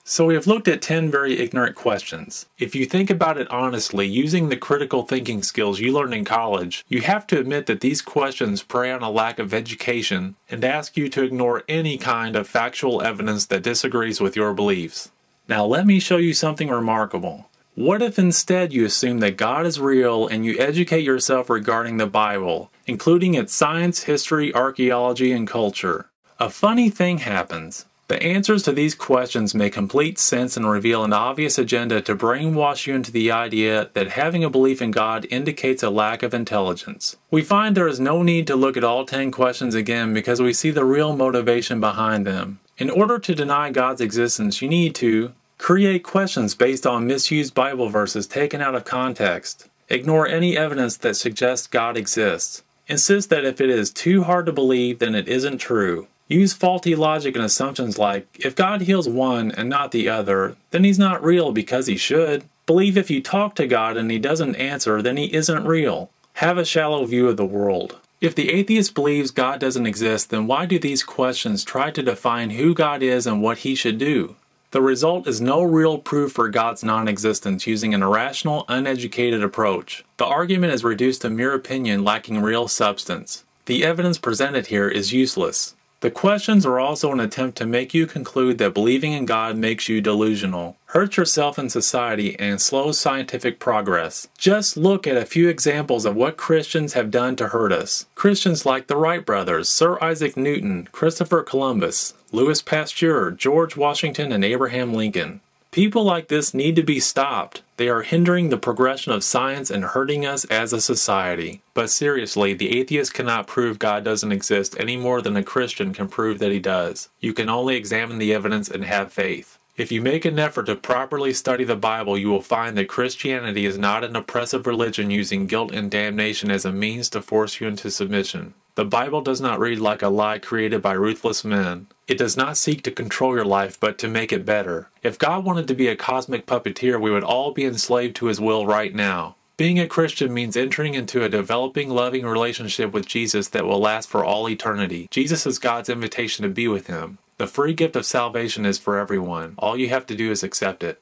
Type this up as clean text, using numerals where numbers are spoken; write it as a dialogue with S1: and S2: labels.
S1: So we have looked at 10 very ignorant questions. If you think about it honestly, using the critical thinking skills you learned in college, you have to admit that these questions prey on a lack of education and ask you to ignore any kind of factual evidence that disagrees with your beliefs. Now let me show you something remarkable. What if instead you assume that God is real and you educate yourself regarding the Bible, including its science, history, archaeology, and culture? A funny thing happens. The answers to these questions make complete sense and reveal an obvious agenda to brainwash you into the idea that having a belief in God indicates a lack of intelligence. We find there is no need to look at all 10 questions again because we see the real motivation behind them. In order to deny God's existence, you need to create questions based on misused Bible verses taken out of context. Ignore any evidence that suggests God exists. Insist that if it is too hard to believe, then it isn't true. Use faulty logic and assumptions like, if God heals one and not the other, then he's not real because he should. Believe if you talk to God and he doesn't answer, then he isn't real. Have a shallow view of the world. If the atheist believes God doesn't exist, then why do these questions try to define who God is and what he should do? The result is no real proof for God's non-existence using an irrational, uneducated approach. The argument is reduced to mere opinion lacking real substance. The evidence presented here is useless. The questions are also an attempt to make you conclude that believing in God makes you delusional, hurts yourself and society, and slows scientific progress. Just look at a few examples of what Christians have done to hurt us. Christians like the Wright brothers, Sir Isaac Newton, Christopher Columbus, Louis Pasteur, George Washington, and Abraham Lincoln. People like this need to be stopped. They are hindering the progression of science and hurting us as a society. But seriously, the atheist cannot prove God doesn't exist any more than a Christian can prove that he does. You can only examine the evidence and have faith. If you make an effort to properly study the Bible, you will find that Christianity is not an oppressive religion using guilt and damnation as a means to force you into submission. The Bible does not read like a lie created by ruthless men. It does not seek to control your life, but to make it better. If God wanted to be a cosmic puppeteer, we would all be enslaved to his will right now. Being a Christian means entering into a developing, loving relationship with Jesus that will last for all eternity. Jesus is God's invitation to be with him. The free gift of salvation is for everyone. All you have to do is accept it.